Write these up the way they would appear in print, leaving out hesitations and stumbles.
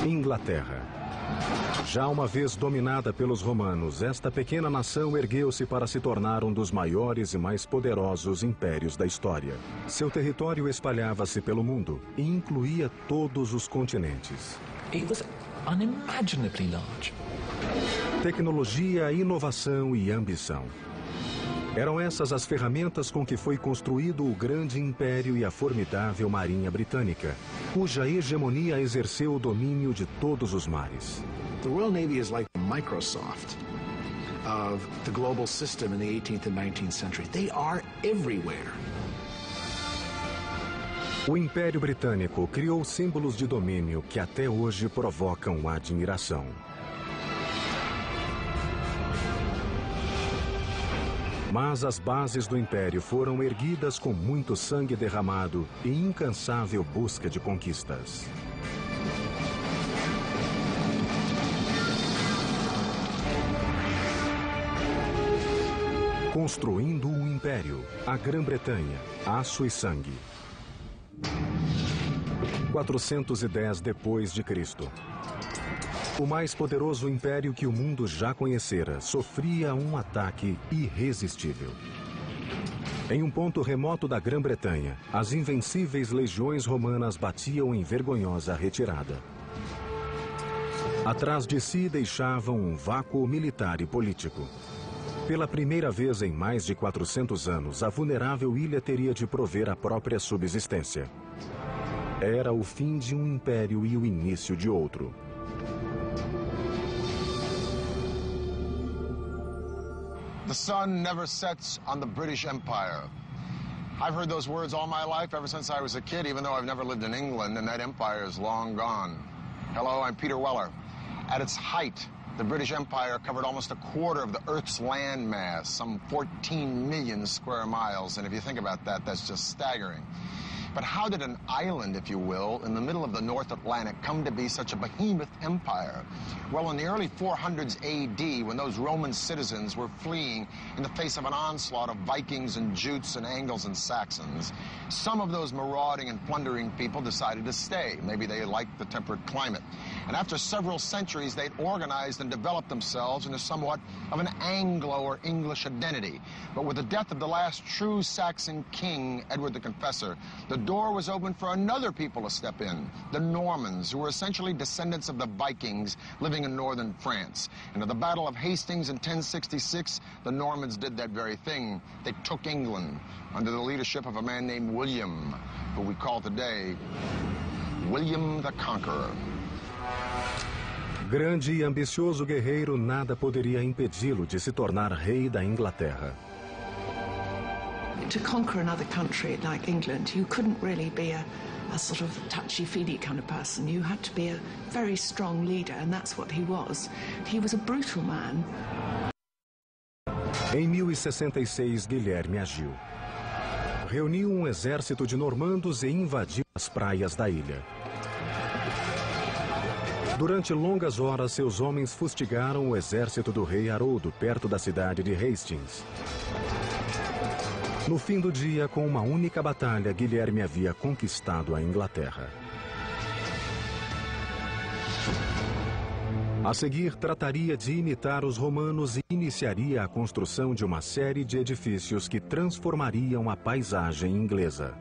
Inglaterra. Já uma vez dominada pelos romanos, esta pequena nação ergueu-se para se tornar um dos maiores e mais poderosos impérios da história. Seu território espalhava-se pelo mundo e incluía todos os continentes. It was unimaginably large. Tecnologia, inovação e ambição. Eram essas as ferramentas com que foi construído o grande império e a formidável marinha britânica, cuja hegemonia exerceu o domínio de todos os mares. The Royal Navy is like the Microsoft of the global system in the 18th and 19th century. They are everywhere. O Império Britânico criou símbolos de domínio que até hoje provocam admiração. Mas as bases do Império foram erguidas com muito sangue derramado e incansável busca de conquistas. Construindo um império, a Grã-Bretanha, aço e sangue. 410 depois de Cristo. O mais poderoso império que o mundo já conhecera sofria um ataque irresistível. Em um ponto remoto da Grã-Bretanha, as invencíveis legiões romanas batiam em vergonhosa retirada. Atrás de si deixavam um vácuo militar e político. Pela primeira vez em mais de 400 anos, a vulnerável ilha teria de prover a própria subsistência. Era o fim de um império e o início de outro. The sun never sets on the British Empire. I've heard those words all my life, ever since I was a kid, even though I've never lived in England, and that empire is long gone. Hello, I'm Peter Weller. At its height, the British Empire covered almost a quarter of the Earth's land mass, some 14 million square miles, and if you think about that, that's just staggering. But how did an island, if you will, in the middle of the North Atlantic come to be such a behemoth empire? Well, in the early 400s AD, when those Roman citizens were fleeing in the face of an onslaught of Vikings and Jutes and Angles and Saxons, some of those marauding and plundering people decided to stay. Maybe they liked the temperate climate. And after several centuries, they'd organized and developed themselves into somewhat of an Anglo or English identity. But with the death of the last true Saxon king, Edward the Confessor, the door was open for another people to step in, the Normans, who were essentially descendants of the Vikings living in northern France. And at the Battle of Hastings in 1066, the Normans did that very thing. They took England under the leadership of a man named William, who we call today William the Conqueror. Grande e ambicioso guerreiro, nada poderia impedi-lo de se tornar rei da Inglaterra. To conquer another country like England, you couldn't really be a sort of touchy-feely kind of person. You had to be a very strong leader, and that's what he was. He was a brutal man. Em 1066, Guilherme agiu. Reuniu um exército de normandos e invadiu as praias da ilha. Durante longas horas, seus homens fustigaram o exército do rei Haroldo perto da cidade de Hastings. No fim do dia, com uma única batalha, Guilherme havia conquistado a Inglaterra. A seguir, trataria de imitar os romanos e iniciaria a construção de uma série de edifícios que transformariam a paisagem inglesa.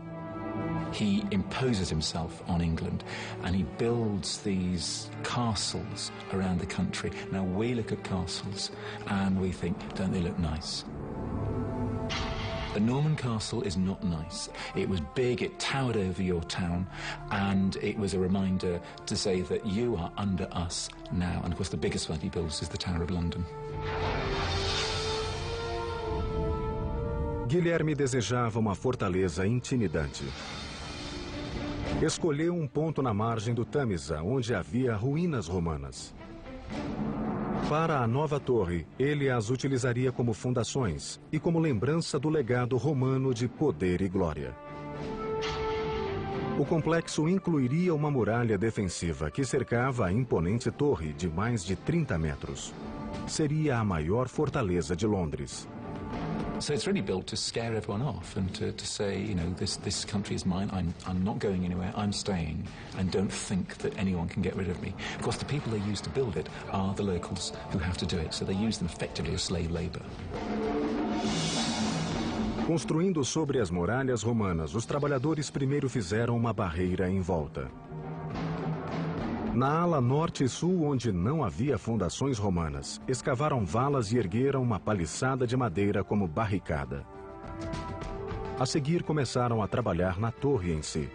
He imposes himself on England and he builds these castles around the country. Now we look at castles and we think, don't they look nice? The Norman castle is not nice. It was big, it towered over your town, and it was a reminder to say that you are under us now. And of course the biggest one he builds is the Tower of London. Guilherme desejava uma fortaleza intimidante. Escolheu um ponto na margem do Tâmisa, onde havia ruínas romanas. Para a nova torre, ele as utilizaria como fundações e como lembrança do legado romano de poder e glória. O complexo incluiria uma muralha defensiva que cercava a imponente torre de mais de 30 metros. Seria a maior fortaleza de Londres. So it's really built to scare everyone off and to say, you know, this country is mine, I'm not going anywhere, I'm staying, and don't think that anyone can get rid of me. Of course, the people they use to build it are the locals who have to do it, so they use them effectively as slave labor. Construindo sobre as muralhas romanas, os trabalhadores primeiro fizeram uma barreira em volta. Na ala norte e sul, onde não havia fundações romanas, escavaram valas e ergueram uma paliçada de madeira como barricada. A seguir, começaram a trabalhar na torre em si.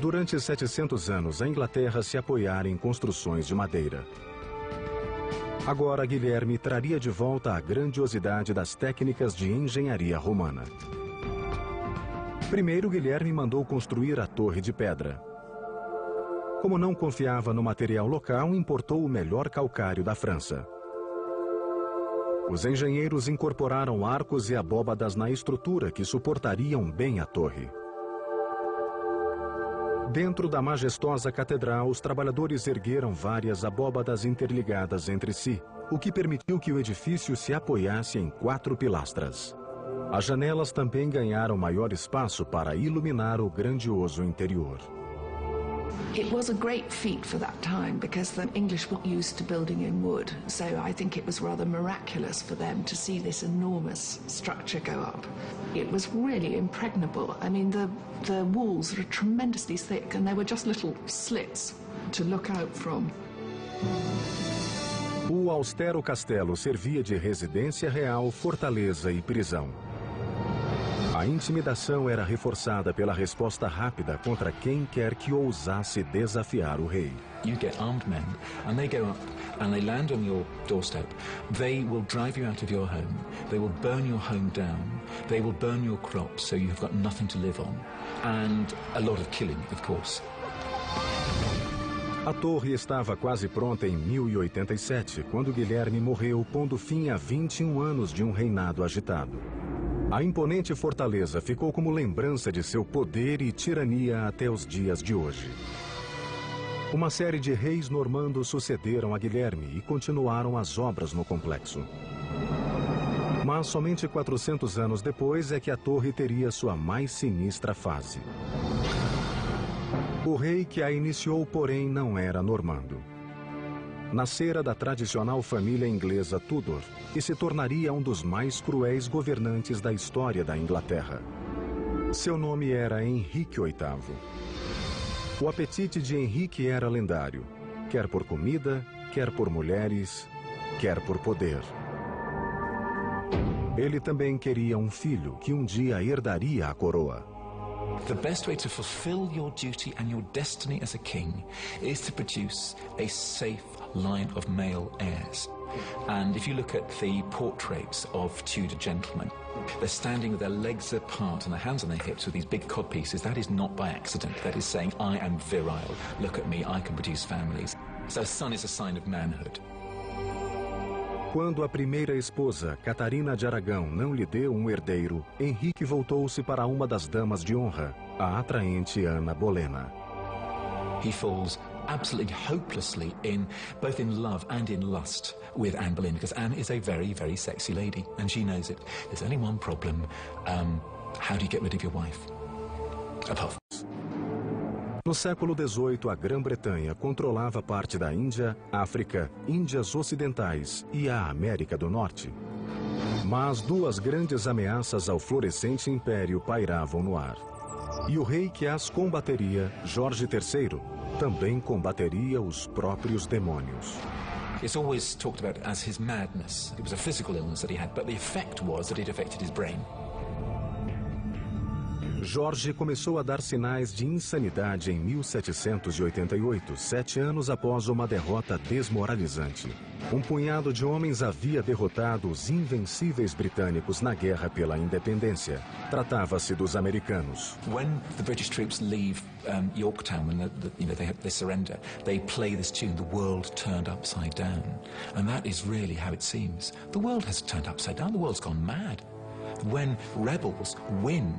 Durante 700 anos, a Inglaterra se apoiara em construções de madeira. Agora, Guilherme traria de volta a grandiosidade das técnicas de engenharia romana. Primeiro, Guilherme mandou construir a Torre de Pedra. Como não confiava no material local, importou o melhor calcário da França. Os engenheiros incorporaram arcos e abóbadas na estrutura que suportariam bem a torre. Dentro da majestosa catedral, os trabalhadores ergueram várias abóbadas interligadas entre si, o que permitiu que o edifício se apoiasse em 4 pilastras. As janelas também ganharam maior espaço para iluminar o grandioso interior. It was a great feat for that time because the English were used to building in wood, so I think it was rather miraculous for them to see this enormous structure go up. It was really impregnable. I mean, the walls were tremendously thick and there were just little slits to look out from. O austero castelo servia de residência real, fortaleza e prisão. A intimidação era reforçada pela resposta rápida contra quem quer que ousasse desafiar o rei. You get armed men, and they go up, and they land on your doorstep. They will drive you out of your home. They will burn your home down. They will burn your crops, so you've got nothing to live on. And a lot of killing, of course. A torre estava quase pronta em 1087, quando Guilherme morreu, pondo fim a 21 anos de um reinado agitado. A imponente fortaleza ficou como lembrança de seu poder e tirania até os dias de hoje. Uma série de reis normandos sucederam a Guilherme e continuaram as obras no complexo. Mas somente 400 anos depois é que a torre teria sua mais sinistra fase. O rei que a iniciou, porém, não era normando. Nascera da tradicional família inglesa Tudor e se tornaria um dos mais cruéis governantes da história da Inglaterra. Seu nome era Henrique VIII. O apetite de Henrique era lendário, quer por comida, quer por mulheres, quer por poder. Ele também queria um filho que um dia herdaria a coroa. The best way to fulfill your duty and your destiny as a king is to produce a safe line of male heirs. And if you look at the portraits of Tudor gentlemen, they're standing with their legs apart and their hands on their hips with these big codpieces. That is not by accident. That is saying, I am virile. Look at me, I can produce families. So a son is a sign of manhood. Quando a primeira esposa, Catarina de Aragão, não lhe deu um herdeiro, Henrique voltou-se para uma das damas de honra, a atraente Ana Bolena. He falls absolutely hopelessly both in love and in lust with Anne Boleyn, because Anne is a very, very sexy lady, and she knows it. There's only one problem. How do you get rid of your wife? Apart from... No século XVIII, a Grã-Bretanha controlava parte da Índia, África, Índias Ocidentais e a América do Norte. Mas duas grandes ameaças ao florescente império pairavam no ar. E o rei que as combateria, Jorge III, também combateria os próprios demônios. It's always talked about as his madness. It was a physical illness that he had, but the effect was that it affected his brain. Jorge começou a dar sinais de insanidade em 1788, 7 anos após uma derrota desmoralizante. Um punhado de homens havia derrotado os invencíveis britânicos na guerra pela independência. Tratava-se dos americanos. When the British troops leave Yorktown, when they surrender, they play this tune, "The World Turned Upside Down," and that is really how it seems. The world has turned upside down. The world's gone mad. When rebels win.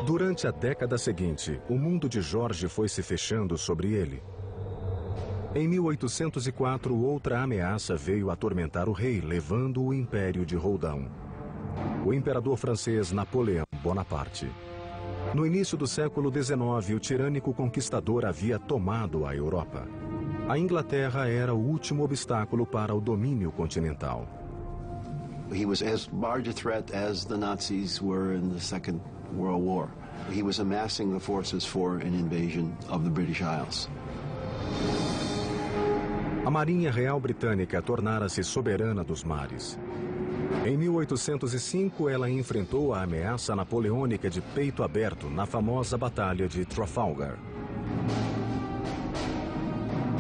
Durante a década seguinte, o mundo de Jorge foi se fechando sobre ele. Em 1804, outra ameaça veio atormentar o rei, levando o Império de Roldão. O imperador francês Napoleão Bonaparte. No início do século XIX, o tirânico conquistador havia tomado a Europa. A Inglaterra era o último obstáculo para o domínio continental. He was as large a threat as the Nazis were in the Second World War. He was amassing the forces for an invasion of the British Isles. A Marinha Real Britânica tornara-se soberana dos mares. Em 1805, ela enfrentou a ameaça napoleônica de peito aberto na famosa Batalha de Trafalgar.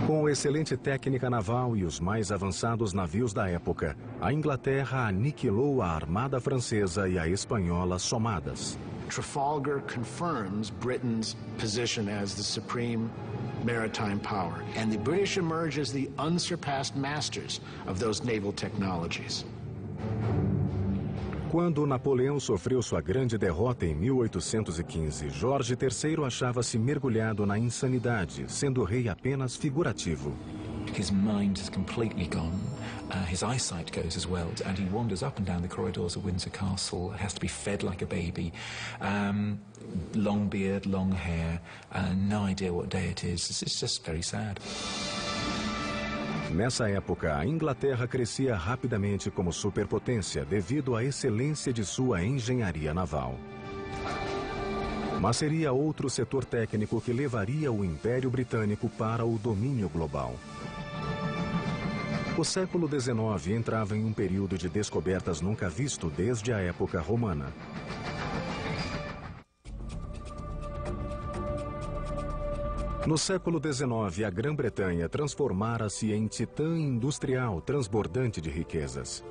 Com excelente técnica naval e os mais avançados navios da época, a Inglaterra aniquilou a armada francesa e a espanhola somadas. Trafalgar confirms Britain's position as the supreme maritime power, and the British emerge as the unsurpassed masters of those naval technologies. Quando Napoleão sofreu sua grande derrota em 1815, Jorge III achava-se mergulhado na insanidade, sendo rei apenas figurativo. His mind is completely gone. His eyesight goes as well, and he wanders up and down the corridors of Windsor Castle. Has to be fed like a baby. Long beard, long hair, no idea what day it is. It's just very sad. Nessa época, a Inglaterra crescia rapidamente como superpotência devido à excelência de sua engenharia naval. Mas seria outro setor técnico que levaria o Império Britânico para o domínio global. O século XIX entrava em um período de descobertas nunca visto desde a época romana. No século XIX, a Grã-Bretanha transformara-se em titã industrial transbordante de riquezas.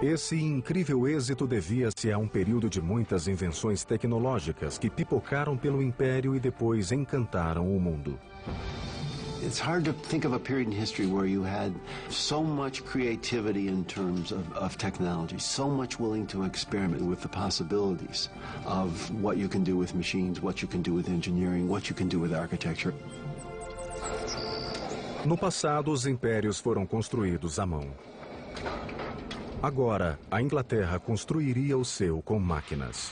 Esse incrível êxito devia-se a um período de muitas invenções tecnológicas que pipocaram pelo império e depois encantaram o mundo. It's hard to think of a period in history where you had so much creativity in terms of technology, so much willing to experiment with the possibilities of what you can do with machines, what you can do with engineering, what you can do with architecture. No passado, os impérios foram construídos à mão. Agora, a Inglaterra construiria o seu com máquinas.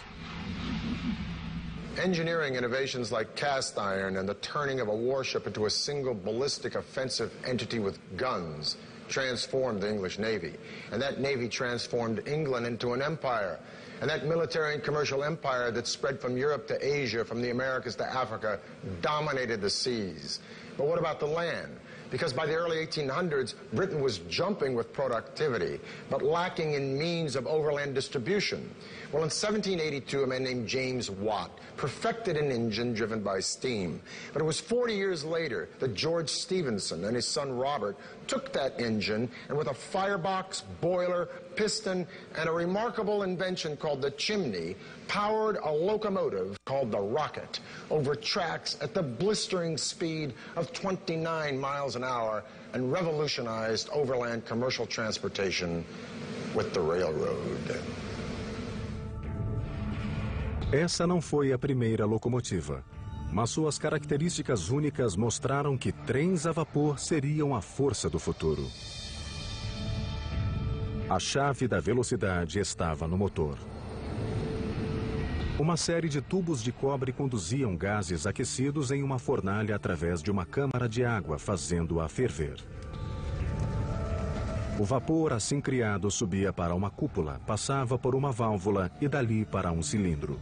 Engineering innovations like cast iron and the turning of a warship into a single ballistic offensive entity with guns transformed the English Navy. And that Navy transformed England into an empire. And that military and commercial empire that spread from Europe to Asia, from the Americas to Africa, dominated the seas. But what about the land? Because by the early 1800s, Britain was jumping with productivity, but lacking in means of overland distribution. Well, in 1782, a man named James Watt perfected an engine driven by steam. But it was 40 years later that George Stephenson and his son Robert took that engine and with a firebox, boiler, piston, and a remarkable invention called the chimney, powered a locomotive called the Rocket over tracks at the blistering speed of 29 miles an hour and revolutionized overland commercial transportation with the railroad. Essa não foi a primeira locomotiva, mas suas características únicas mostraram que trens a vapor seriam a força do futuro. A chave da velocidade estava no motor. Uma série de tubos de cobre conduziam gases aquecidos em uma fornalha através de uma câmara de água, fazendo-a ferver. O vapor assim criado subia para uma cúpula, passava por uma válvula e dali para um cilindro.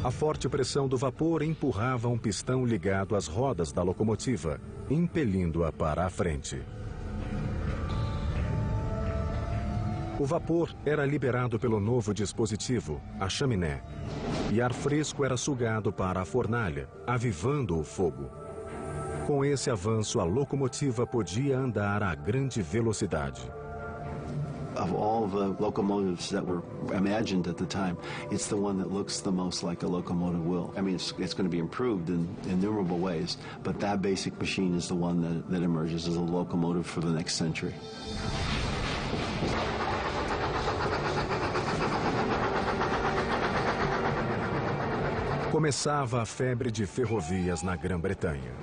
A forte pressão do vapor empurrava um pistão ligado às rodas da locomotiva, impelindo-a para a frente. O vapor era liberado pelo novo dispositivo, a chaminé, e ar fresco era sugado para a fornalha, avivando o fogo. Com esse avanço, a locomotiva podia andar a grande velocidade. Of all the locomotives that were imagined at the time, it's the one that looks the most like a locomotive will. I mean, it's going to be improved in innumerable ways, but that basic machine is the one that emerges as a locomotive for the next century. Começava a febre de ferrovias na Grã-Bretanha.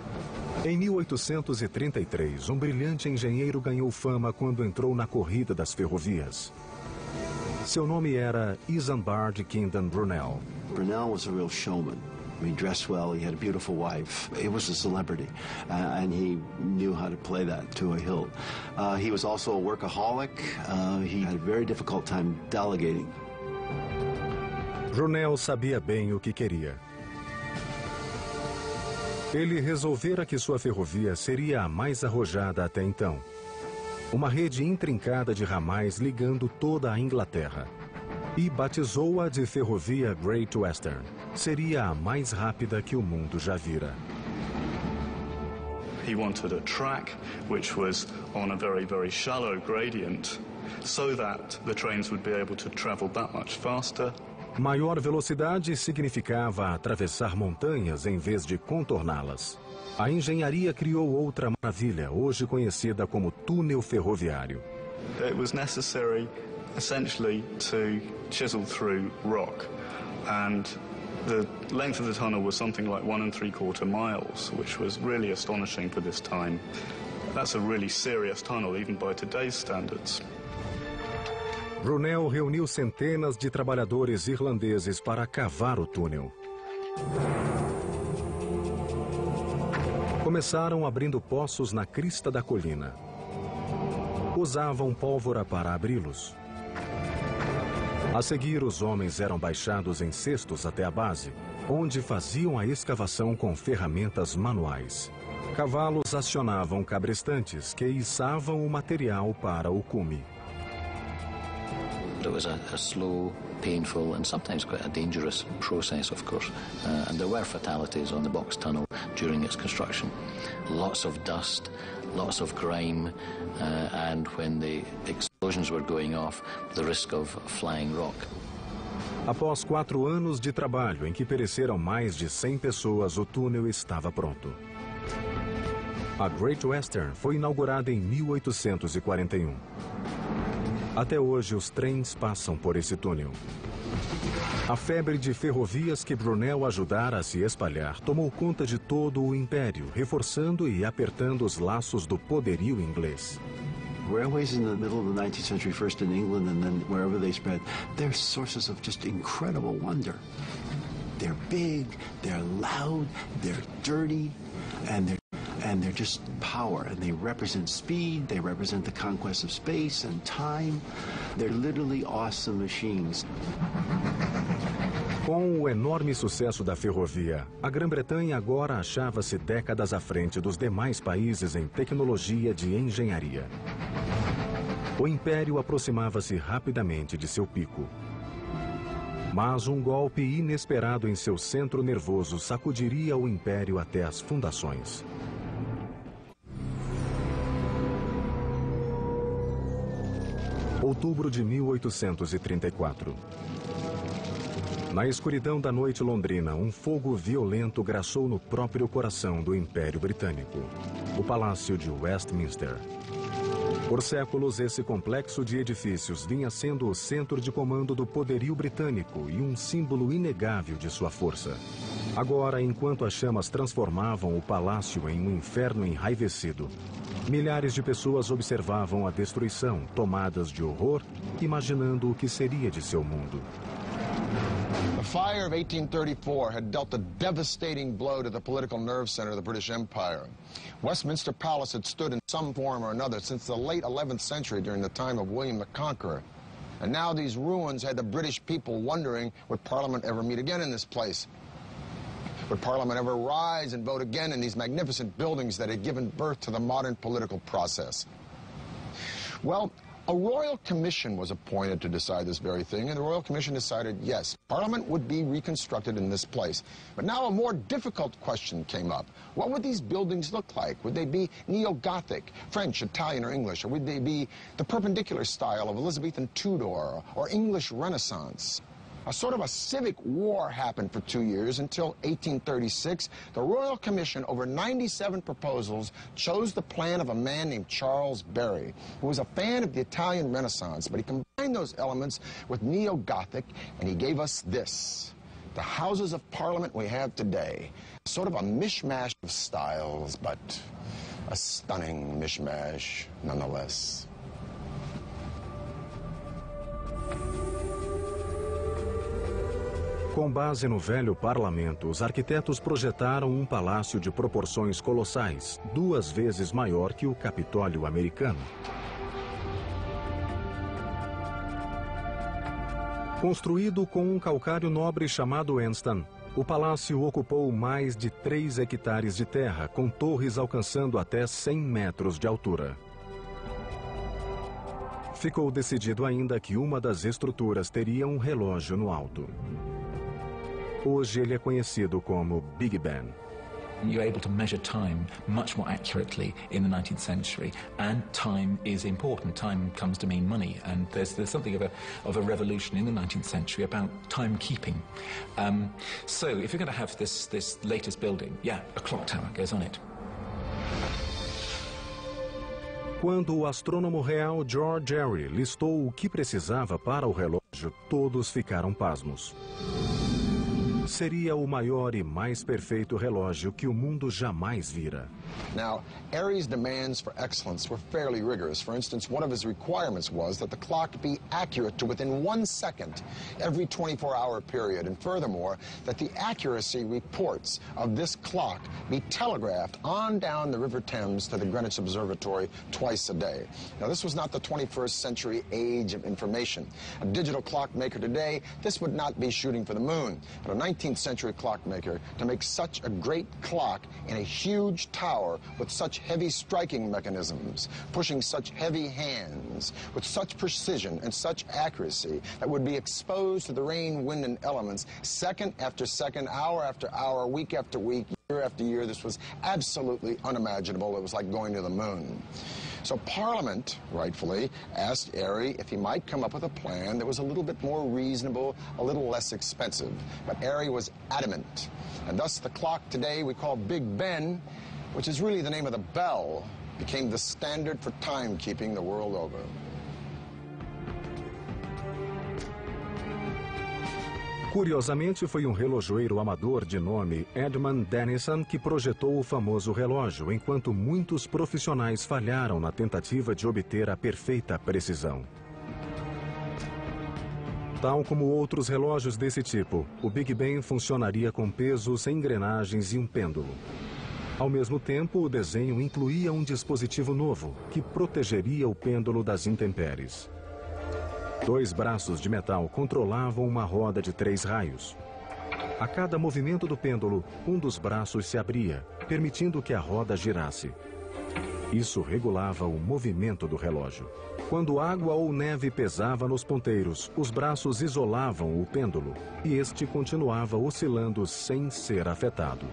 Em 1833, um brilhante engenheiro ganhou fama quando entrou na corrida das ferrovias. Seu nome era Isambard Kingdom Brunel. Brunel was a real showman. He dressed well, he had a beautiful wife. He was a celebrity, and he knew how to play that to a hilt. He was also a workaholic. He had a very difficult time delegating. Brunel sabia bem o que queria. Ele resolvera que sua ferrovia seria a mais arrojada até então. Uma rede intrincada de ramais ligando toda a Inglaterra. E batizou-a de Ferrovia Great Western. Seria a mais rápida que o mundo já vira. He wanted a track which was on a very, very shallow gradient so that the trains would be able to travel that much faster. Maior velocidade significava atravessar montanhas em vez de contorná-las. A engenharia criou outra maravilha, hoje conhecida como túnel ferroviário. It was necessary essentially to chisel through rock, and the length of the tunnel was something like 1 3/4 miles, which was really astonishing for this time. That's a really serious tunnel, even by today's standards. Brunel reuniu centenas de trabalhadores irlandeses para cavar o túnel. Começaram abrindo poços na crista da colina. Usavam pólvora para abri-los. A seguir, os homens eram baixados em cestos até a base, onde faziam a escavação com ferramentas manuais. Cavalos acionavam cabrestantes que içavam o material para o cume. It was a slow, painful and sometimes quite a dangerous process, of course. And there were fatalities on the Box Tunnel during its construction. Lots of dust, lots of grime, and when the explosions were going off, the risk of flying rock. Após 4 anos de trabalho em que pereceram mais de 100 pessoas, o túnel estava pronto. A Great Western foi inaugurada em 1841. Até hoje, os trens passam por esse túnel. A febre de ferrovias que Brunel ajudara a se espalhar tomou conta de todo o império, reforçando e apertando os laços do poderio inglês. Railways in the middle of the 19th century, first in England and then wherever they spread, they're sources of just incredible wonder. They're big, they're loud, they're dirty, and they're just power, and they represent speed, they represent the conquest of space and time. They're literally awesome machines. Com o enorme sucesso da ferrovia, a Grã-Bretanha agora achava-se décadas à frente dos demais países em tecnologia de engenharia. O império aproximava-se rapidamente de seu pico. Mas um golpe inesperado em seu centro nervoso sacudiria o império até as fundações. Outubro de 1834. Na escuridão da noite londrina, um fogo violento graçou no próprio coração do Império Britânico, o Palácio de Westminster. Por séculos, esse complexo de edifícios vinha sendo o centro de comando do poderio britânico e um símbolo inegável de sua força. Agora, enquanto as chamas transformavam o palácio em um inferno enraivecido, milhares de pessoas observavam a destruição, tomadas de horror, imaginando o que seria de seu mundo. The fire of 1834 had dealt a devastating blow to the political nerve center of the British Empire. Westminster Palace had stood in some form or another since the late 11th century during the time of William the Conqueror. And now these ruins had the British people wondering, would Parliament ever meet again in this place? Would Parliament ever rise and vote again in these magnificent buildings that had given birth to the modern political process? Well, a royal commission was appointed to decide this very thing, and the royal commission decided, yes, Parliament would be reconstructed in this place. But now a more difficult question came up. What would these buildings look like? Would they be neo-Gothic, French, Italian, or English? Or would they be the perpendicular style of Elizabethan Tudor or English Renaissance? A sort of a civic war happened for 2 years until 1836. The Royal Commission, over 97 proposals, chose the plan of a man named Charles Barry, who was a fan of the Italian Renaissance, but he combined those elements with neo-Gothic, and he gave us this. The Houses of Parliament we have today, sort of a mishmash of styles, but a stunning mishmash nonetheless. Com base no velho parlamento, os arquitetos projetaram um palácio de proporções colossais, 2 vezes maior que o Capitólio americano. Construído com um calcário nobre chamado Anston, o palácio ocupou mais de 3 hectares de terra, com torres alcançando até 100 metros de altura. Ficou decidido ainda que uma das estruturas teria um relógio no alto. Hoje ele é conhecido como Big Ben. You're able to measure time much more accurately in the 19th century, and time is important. Time comes to mean money, and there's something of a revolution in the 19th century about timekeeping. So if you're going to have this latest building, yeah, a clock tower goes on it. Quando o astrônomo real George Airy listou o que precisava para o relógio, todos ficaram pasmos. Seria o maior e mais perfeito relógio que o mundo jamais vira. Now, Airy's demands for excellence were fairly rigorous. For instance, one of his requirements was that the clock be accurate to within 1 second every 24-hour period. And furthermore, that the accuracy reports of this clock be telegraphed on down the River Thames to the Greenwich Observatory twice a day. Now, this was not the 21st century age of information. A digital clockmaker today, this would not be shooting for the moon. But a 19th century clockmaker, to make such a great clock in a huge tower with such heavy striking mechanisms, pushing such heavy hands, with such precision and such accuracy that would be exposed to the rain, wind, and elements second after second, hour after hour, week after week, year after year. This was absolutely unimaginable. It was like going to the moon. So Parliament, rightfully, asked Airy if he might come up with a plan that was a little bit more reasonable, a little less expensive. But Airy was adamant. And thus the clock today we call Big Ben, which is really the name of the bell, became the standard for timekeeping the world over. Curiosamente, foi um relojoeiro amador de nome Edmund Dennison que projetou o famoso relógio, enquanto muitos profissionais falharam na tentativa de obter a perfeita precisão. Tal como outros relógios desse tipo, o Big Ben funcionaria com pesos, engrenagens e um pêndulo. Ao mesmo tempo, o desenho incluía um dispositivo novo, que protegeria o pêndulo das intempéries. 2 braços de metal controlavam uma roda de 3 raios. A cada movimento do pêndulo, um dos braços se abria, permitindo que a roda girasse. Isso regulava o movimento do relógio. Quando água ou neve pesava nos ponteiros, os braços isolavam o pêndulo e este continuava oscilando sem ser afetado.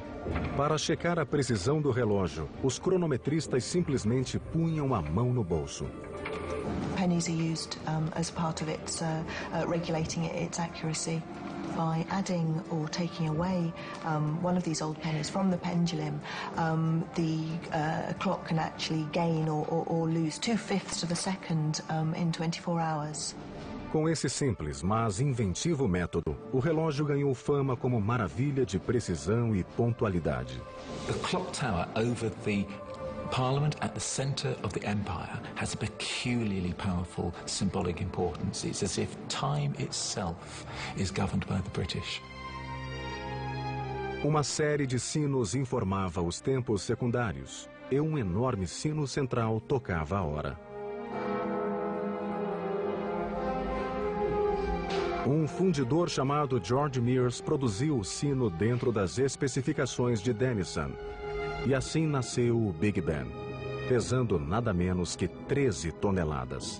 Para checar a precisão do relógio, os cronometristas simplesmente punham a mão no bolso. Pennies are used as part of its regulating its accuracy. By adding or taking away one of these old pennies from the pendulum, the clock can actually gain or lose 2/5 of a second in 24 hours. Com esse simples, mas inventivo método, o relógio ganhou fama como maravilha de precisão e pontualidade. The clock tower over the Parliament at the centre of the empire has a peculiarly powerful symbolic importance. It's as if time itself is governed by the British. Uma série de sinos informava os tempos secundários e um enorme sino central tocava a hora. Um fundidor chamado George Mears produziu o sino dentro das especificações de Dennison. E assim nasceu o Big Ben, pesando nada menos que 13 toneladas.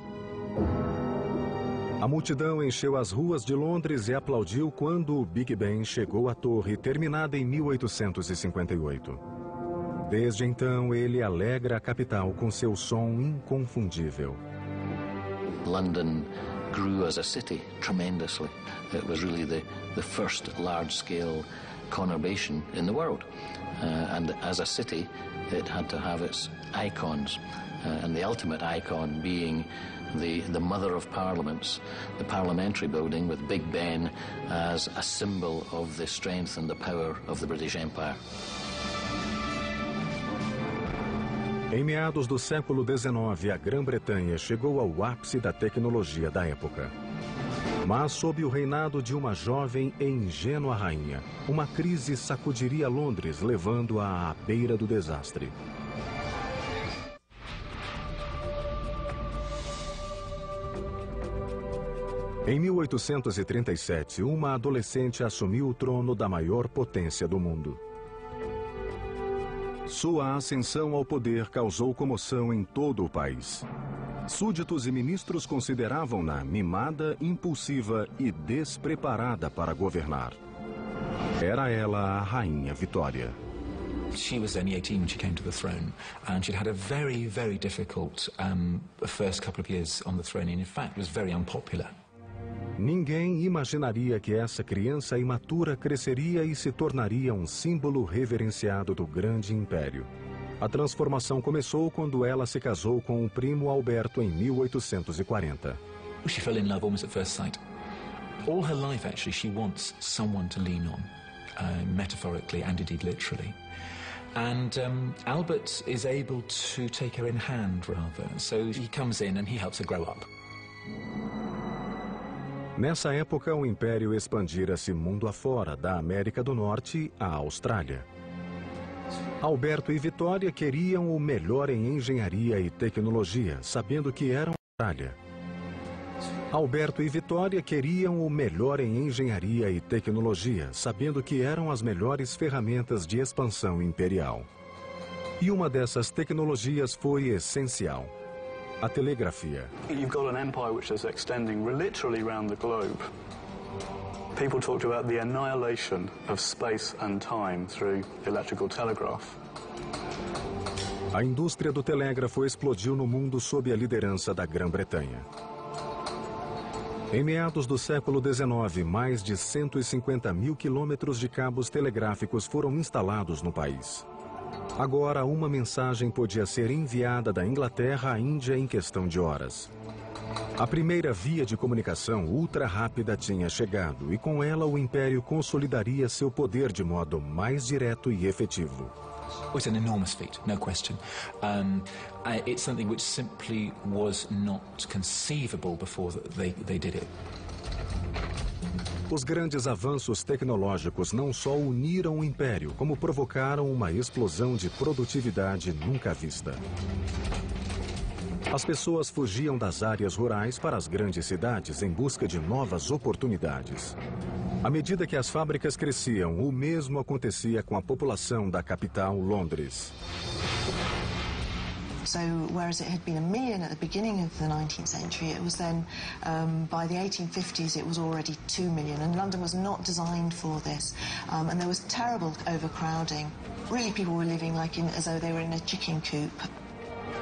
A multidão encheu as ruas de Londres e aplaudiu quando o Big Ben chegou à torre, terminada em 1858. Desde então, ele alegra a capital com seu som inconfundível. London grew as a city tremendously. It was really the first large-scale conurbation in the world. And as a city, it had to have its icons, and the ultimate icon being the mother of parliaments, the parliamentary building with Big Ben as a symbol of the strength and the power of the British Empire. Em meados do século XIX, a Grã-Bretanha chegou ao ápice da tecnologia da época. Mas sob o reinado de uma jovem e ingênua rainha, uma crise sacudiria Londres, levando-a à beira do desastre. Em 1837, uma adolescente assumiu o trono da maior potência do mundo. Sua ascensão ao poder causou comoção em todo o país. Súditos e ministros consideravam-na mimada, impulsiva e despreparada para governar. Era ela a Rainha Vitória. She was only 18 when she came to the throne, and she'd had a very, very difficult first couple of years on the throne, and in fact was very unpopular. Ninguém imaginaria que essa criança imatura cresceria e se tornaria um símbolo reverenciado do grande império. A transformação começou quando ela se casou com o primo Alberto em 1840. She fell in love almost at first sight. All her life, actually, she wants someone to lean on, metaphorically and indeed literally. And Albert is able to take her in hand, rather. So he comes in and he helps her grow up. Nessa época, o império expandira-se mundo afora, da América do Norte à Austrália. Alberto e Vitória queriam o melhor em engenharia e tecnologia, sabendo que eram a Austrália. Alberto e Vitória queriam o melhor em engenharia e tecnologia, sabendo que eram as melhores ferramentas de expansão imperial. E uma dessas tecnologias foi essencial: a telegrafia. You've got an empire which is extending literally around the globe. People talked about the annihilation of space and time through electrical telegraph. A indústria do telégrafo explodiu no mundo sob a liderança da Grã-Bretanha. Em meados do século XIX, mais de 150 mil quilômetros de cabos telegráficos foram instalados no país. Agora, uma mensagem podia ser enviada da Inglaterra à Índia em questão de horas. A primeira via de comunicação ultra-rápida tinha chegado e com ela o Império consolidaria seu poder de modo mais direto e efetivo. It's an enormous feat, no question. It's something which simply was not conceivable before they did it. Os grandes avanços tecnológicos não só uniram o Império, como provocaram uma explosão de produtividade nunca vista. As pessoas fugiam das áreas rurais para as grandes cidades em busca de novas oportunidades. À medida que as fábricas cresciam, o mesmo acontecia com a população da capital, Londres. So whereas it had been 1 million at the beginning of the 19th century, it was then, by the 1850s, it was already 2 million. And London was not designed for this. And there was terrible overcrowding. Really, people were living like as though they were in a chicken coop.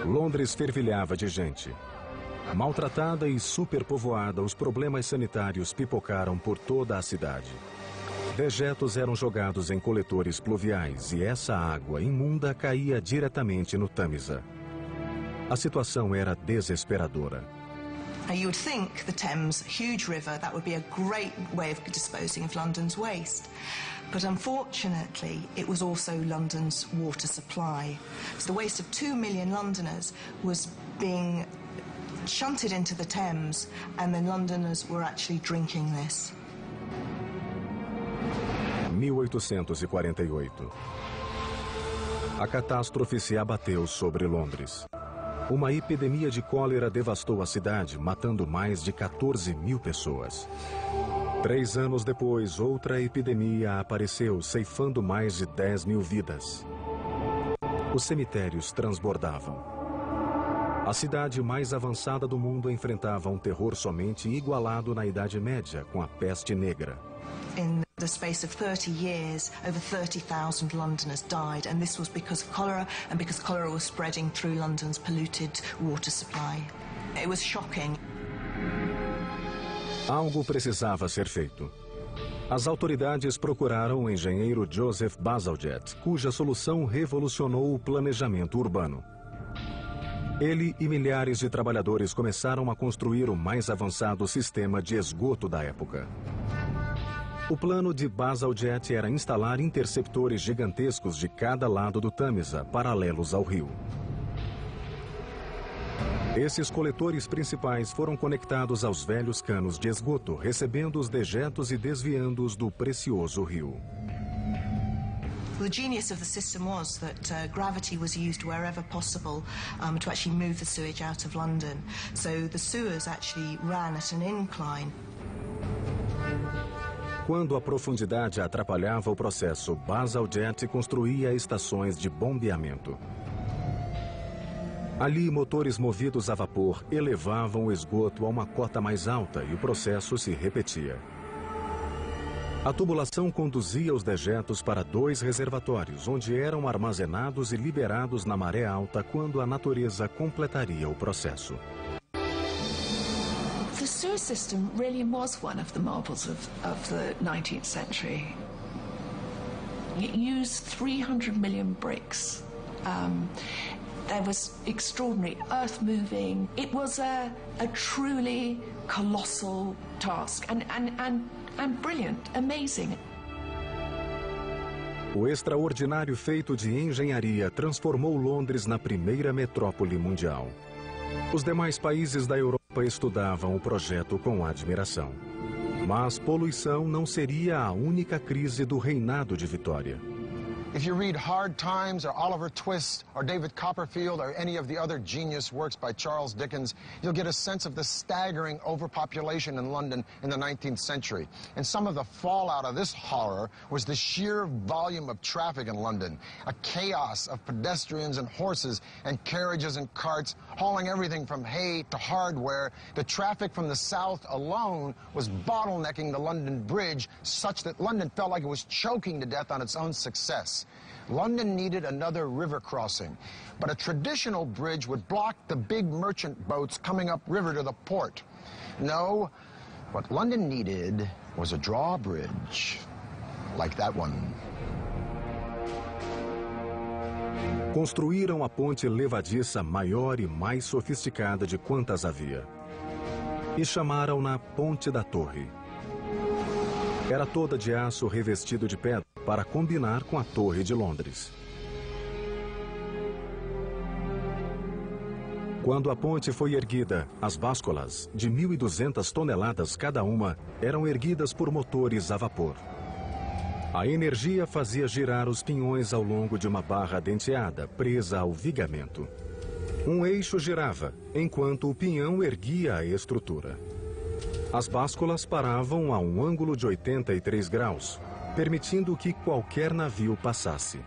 Londres fervilhava de gente. Maltratada e superpovoada, os problemas sanitários pipocaram por toda a cidade. Dejetos eram jogados em coletores pluviais e essa água imunda caía diretamente no Tâmisa. A situação era desesperadora. You would think the Thames, huge river, that would be a great way of disposing of London's waste. But unfortunately, it was also London's water supply. So the waste of 2 million Londoners was being shunted into the Thames, and then Londoners were actually drinking this. 1848. A catástrofe se abateu sobre Londres. Uma epidemia de cólera devastou a cidade, matando mais de 14 mil pessoas. 3 anos depois, outra epidemia apareceu, ceifando mais de 10 mil vidas. Os cemitérios transbordavam. A cidade mais avançada do mundo enfrentava um terror somente igualado na Idade Média, com a peste negra. In the space of 30 years, over 30,000 Londoners died, and this was because of cholera, and because cholera was spreading through London's polluted water supply. It was shocking. Algo precisava ser feito. As autoridades procuraram o engenheiro Joseph Bazalgette, cuja solução revolucionou o planejamento urbano. Ele e milhares de trabalhadores começaram a construir o mais avançado sistema de esgoto da época. O plano de Bazalgette era instalar interceptores gigantescos de cada lado do Tâmisa, paralelos ao rio. Esses coletores principais foram conectados aos velhos canos de esgoto, recebendo os dejetos e desviando-os do precioso rio. The genius of the system was that gravity was used wherever possible to actually move the sewage out of London. So the sewers actually ran at an incline. Quando a profundidade atrapalhava o processo, Bazalgette construía estações de bombeamento. Ali, motores movidos a vapor elevavam o esgoto a uma cota mais alta e o processo se repetia. A tubulação conduzia os dejetos para 2 reservatórios, onde eram armazenados e liberados na maré alta quando a natureza completaria o processo. The sewer system really was one of the marvels of the 19th century. It used 300 million bricks. There was extraordinary earth moving. It was a truly colossal task and brilliant, amazing. O extraordinário feito de engenharia transformou Londres na primeira metrópole mundial. Os demais países da Europa estudavam o projeto com admiração. Mas poluição não seria a única crise do reinado de Vitória. If you read Hard Times or Oliver Twist or David Copperfield or any of the other genius works by Charles Dickens, you'll get a sense of the staggering overpopulation in London in the 19th century. And some of the fallout of this horror was the sheer volume of traffic in London, a chaos of pedestrians and horses and carriages and carts hauling everything from hay to hardware. The traffic from the south alone was bottlenecking the London Bridge such that London felt like it was choking to death on its own success. London needed another river crossing, but a traditional bridge would block the big merchant boats coming upriver to the port. No, what London needed was a drawbridge, like that one. Construíram a ponte levadiça maior e mais sofisticada de quantas havia. E chamaram-na Ponte da Torre. Era toda de aço revestido de pedra para combinar com a Torre de Londres. Quando a ponte foi erguida, as básculas, de 1.200 toneladas cada uma, eram erguidas por motores a vapor. A energia fazia girar os pinhões ao longo de uma barra denteada, presa ao vigamento. Um eixo girava, enquanto o pinhão erguia a estrutura. As básculas paravam a um ângulo de 83 graus, permitindo que qualquer navio passasse.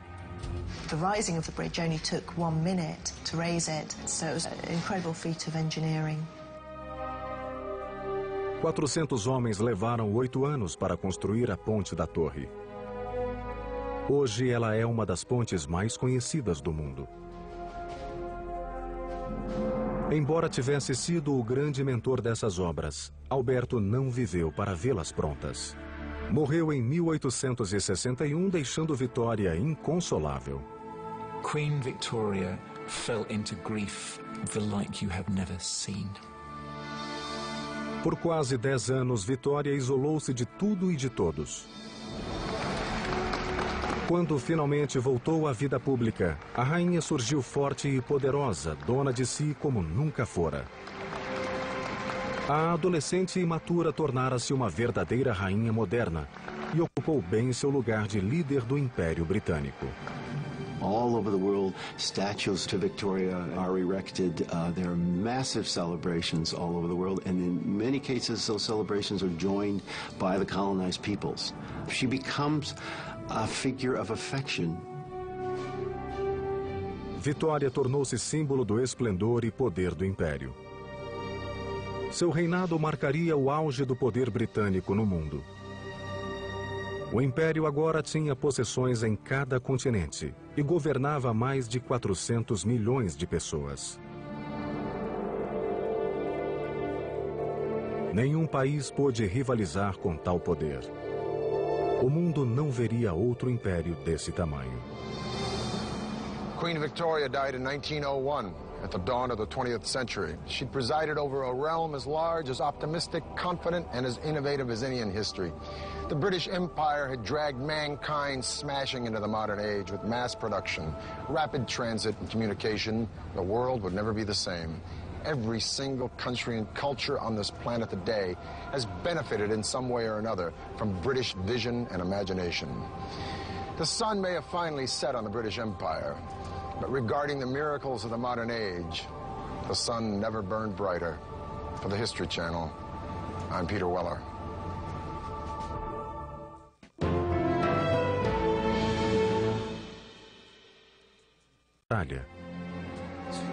The rising of the bridge only took 1 minute to raise it, so it was an incredible feat of engineering. 400 homens levaram 8 anos para construir a Ponte da Torre. Hoje ela é uma das pontes mais conhecidas do mundo. Embora tivesse sido o grande mentor dessas obras, Alberto não viveu para vê-las prontas. Morreu em 1861, deixando Vitória inconsolável. Queen Victoria fell into grief the like you have never seen. Por quase 10 anos, Vitória isolou-se de tudo e de todos. Quando finalmente voltou à vida pública, a rainha surgiu forte e poderosa, dona de si como nunca fora. A adolescente imatura tornara-se uma verdadeira rainha moderna e ocupou bem seu lugar de líder do Império Britânico. All over the world, statues to Victoria are erected. There are massive celebrations all over the world, and in many cases, those celebrations are joined by the colonized peoples. She becomes a figure of affection. Vitória tornou-se símbolo do esplendor e poder do Império. Seu reinado marcaria o auge do poder britânico no mundo. O Império agora tinha possessões em cada continente e governava mais de 400 milhões de pessoas. Nenhum país pôde rivalizar com tal poder. O mundo não veria outro império desse tamanho. Queen Victoria died in 1901. at the dawn of the 20th century. She'd presided over a realm as large, as optimistic, confident, and as innovative as any in history. The British Empire had dragged mankind smashing into the modern age with mass production, rapid transit, and communication. The world would never be the same. Every single country and culture on this planet today has benefited in some way or another from British vision and imagination. The sun may have finally set on the British Empire, but regarding the miracles of the modern age, the sun never burned brighter. For the History Channel, I'm Peter Weller.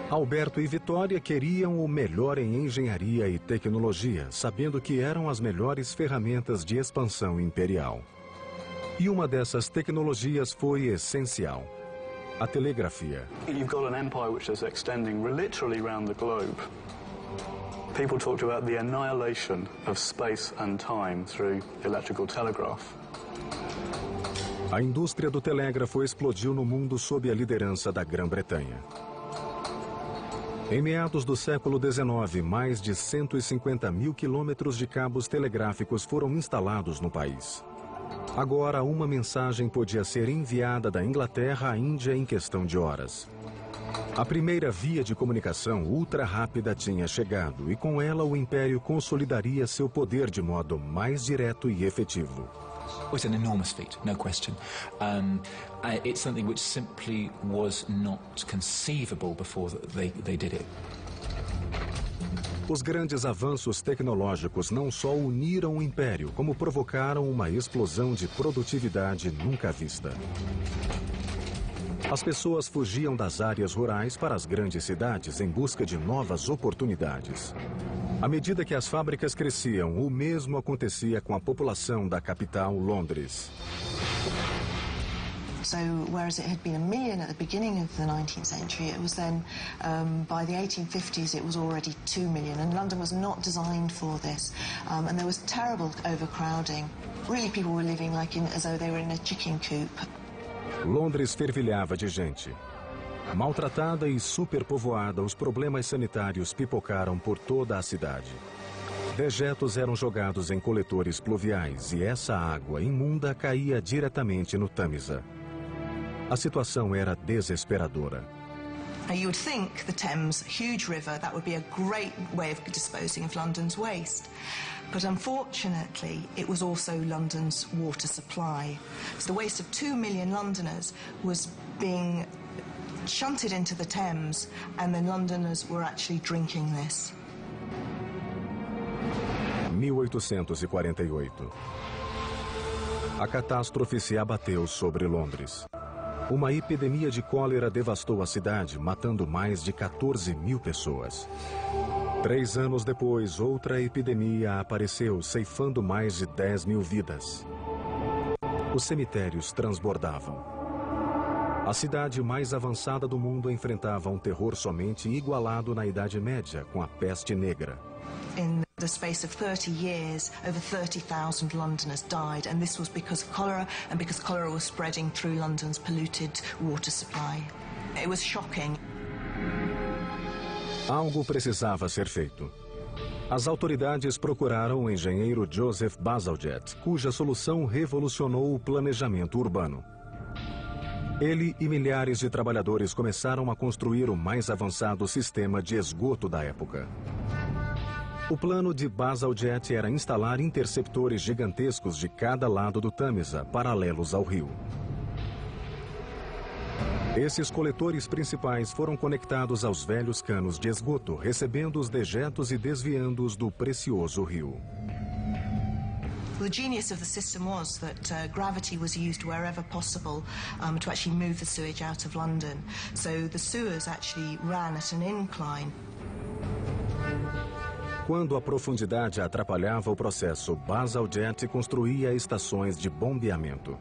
Alberto e Vitória queriam o melhor em engenharia e tecnologia, sabendo que eram as melhores ferramentas de expansão imperial. E uma dessas tecnologias foi essencial: a telegrafia. You've got an empire which is extending literally around the globe. People talked about the annihilation of space and time through electrical telegraph. A indústria do telégrafo explodiu no mundo sob a liderança da Grã-Bretanha. Em meados do século XIX, mais de 150 mil quilômetros de cabos telegráficos foram instalados no país. Agora, uma mensagem podia ser enviada da Inglaterra à Índia em questão de horas. A primeira via de comunicação ultra-rápida tinha chegado e com ela o Império consolidaria seu poder de modo mais direto e efetivo. It's an enormous feat, no question. It's something which simply was not conceivable before they did it. Os grandes avanços tecnológicos não só uniram o Império, como provocaram uma explosão de produtividade nunca vista. As pessoas fugiam das áreas rurais para as grandes cidades em busca de novas oportunidades. À medida que as fábricas cresciam, o mesmo acontecia com a população da capital, Londres. So whereas it had been 1 million at the beginning of the 19th century, it was then, by the 1850s, it was already 2 million. And London was not designed for this. And there was terrible overcrowding. Really, people were living as though they were in a chicken coop. Londres fervilhava de gente. Maltratada e superpovoada, os problemas sanitários pipocaram por toda a cidade. Dejetos eram jogados em coletores pluviais e essa água imunda caía diretamente no Tâmisa. A situação era desesperadora. You would think the Thames, huge river, that would be a great way of disposing of London's waste. But unfortunately, it was also London's water supply. So the waste of 2 million Londoners was being shunted into the Thames, and then Londoners were actually drinking this. 1848. A catástrofe se abateu sobre Londres. Uma epidemia de cólera devastou a cidade, matando mais de 14 mil pessoas. 3 anos depois, outra epidemia apareceu, ceifando mais de 10 mil vidas. Os cemitérios transbordavam. A cidade mais avançada do mundo enfrentava um terror somente igualado na Idade Média, com a peste negra. In the space of 30 years, over 30,000 Londoners died, and this was because of cholera, and because cholera was spreading through London's polluted water supply. It was shocking. Algo precisava ser feito. As autoridades procuraram o engenheiro Joseph Bazalgette, cuja solução revolucionou o planejamento urbano. Ele e milhares de trabalhadores começaram a construir o mais avançado sistema de esgoto da época. O plano de Bazalgette era instalar interceptores gigantescos de cada lado do Tâmisa, paralelos ao rio. Esses coletores principais foram conectados aos velhos canos de esgoto, recebendo os dejetos e desviando-os do precioso rio. The genius of the system was that gravity was used wherever possible to actually move the sewage out of London. So the sewers actually ran at an incline. Quando a profundidade atrapalhava o processo, Bazalgette construía estações de bombeamento.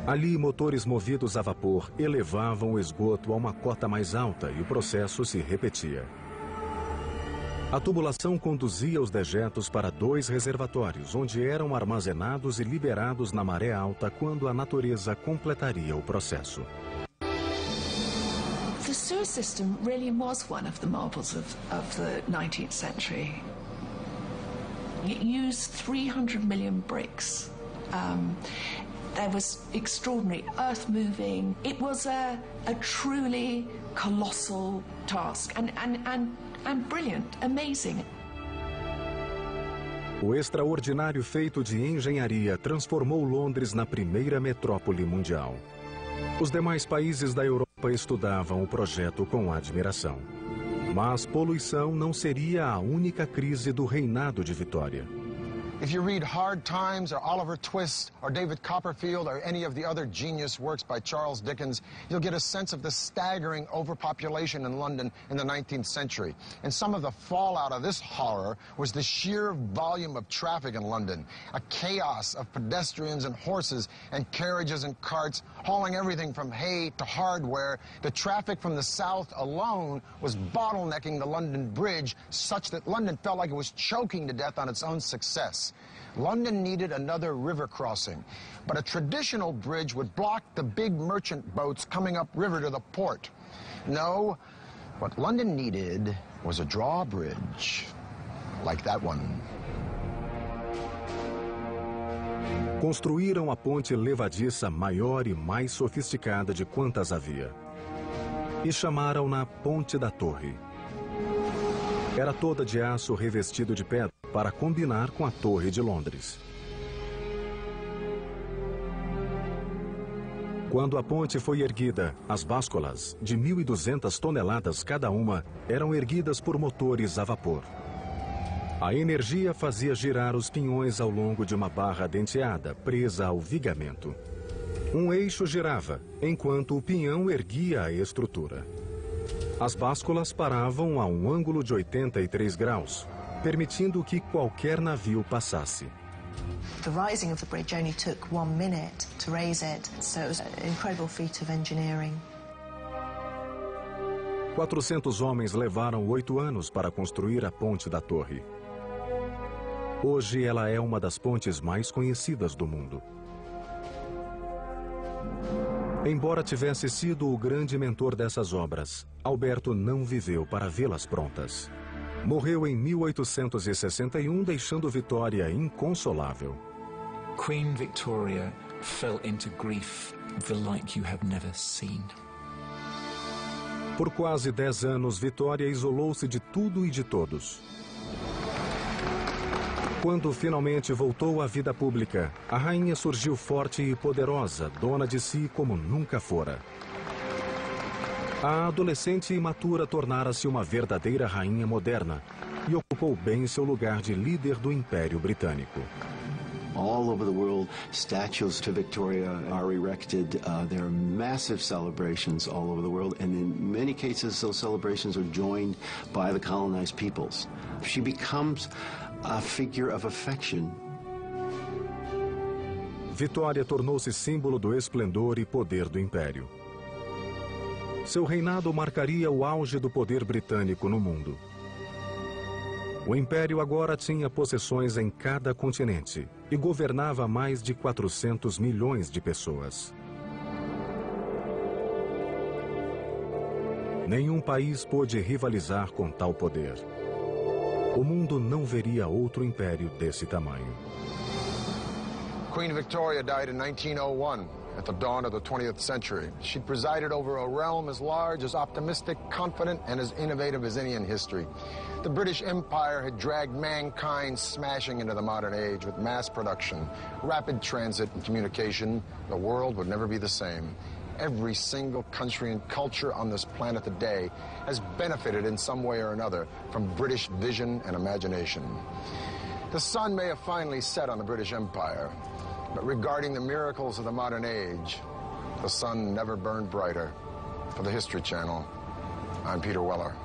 Ali, motores movidos a vapor elevavam o esgoto a uma cota mais alta e o processo se repetia. A tubulação conduzia os dejetos para 2 reservatórios, onde eram armazenados e liberados na maré alta quando a natureza completaria o processo. The sewer system really was one of the marvels of the 19th century. It used 300 million bricks. There was extraordinary earth moving. It was a truly colossal task and brilliant, amazing. O extraordinário feito de engenharia transformou Londres na primeira metrópole mundial. Os demais países da Europa estudavam o projeto com admiração. Mas poluição não seria a única crise do reinado de Vitória. If you read Hard Times or Oliver Twist or David Copperfield or any of the other genius works by Charles Dickens, you'll get a sense of the staggering overpopulation in London in the 19th century. And some of the fallout of this horror was the sheer volume of traffic in London, a chaos of pedestrians and horses and carriages and carts hauling everything from hay to hardware. The traffic from the south alone was bottlenecking the London Bridge such that London felt like it was choking to death on its own success. London needed another river crossing, but a traditional bridge would block the big merchant boats coming upriver to the port. No, what London needed was a drawbridge, like that one. Construíram a ponte levadiça maior e mais sofisticada de quantas havia. E chamaram-na Ponte da Torre. Era toda de aço revestido de pedra para combinar com a Torre de Londres. Quando a ponte foi erguida, as básculas, de 1.200 toneladas cada uma, eram erguidas por motores a vapor. A energia fazia girar os pinhões ao longo de uma barra denteada, presa ao vigamento. Um eixo girava, enquanto o pinhão erguia a estrutura. As básculas paravam a um ângulo de 83 graus, permitindo que qualquer navio passasse. The rising of the bridge only took 1 minute to raise it, so it was an incredible feat of engineering. 400 homens levaram 8 anos para construir a Ponte da Torre. Hoje ela é uma das pontes mais conhecidas do mundo. Embora tivesse sido o grande mentor dessas obras, Alberto não viveu para vê-las prontas. Morreu em 1861, deixando Vitória inconsolável. Queen Victoria fell into grief the like you have never seen. Por quase 10 anos, Vitória isolou-se de tudo e de todos. Quando finalmente voltou à vida pública, a rainha surgiu forte e poderosa, dona de si como nunca fora. A adolescente imatura tornara-se uma verdadeira rainha moderna e ocupou bem seu lugar de líder do Império Britânico. All over the world, statues to Victoria are erected. There are massive celebrations all over the world, and in many cases, those celebrations are joined by the colonized peoples. She becomes a figure of affection. Vitória tornou-se símbolo do esplendor e poder do Império. Seu reinado marcaria o auge do poder britânico no mundo. O Império agora tinha possessões em cada continente e governava mais de 400 milhões de pessoas. Nenhum país pôde rivalizar com tal poder. O mundo não veria outro império desse tamanho. Queen Victoria died in 1901, at the dawn of the 20th century. She presided over a realm as large, as optimistic, confident, and as innovative as any in history. The British Empire had dragged mankind smashing into the modern age with mass production, rapid transit, and communication. The world would never be the same. Every single country and culture on this planet today has benefited in some way or another from British vision and imagination. The sun may have finally set on the British Empire, but regarding the miracles of the modern age, the sun never burned brighter. For the History Channel, I'm Peter Weller.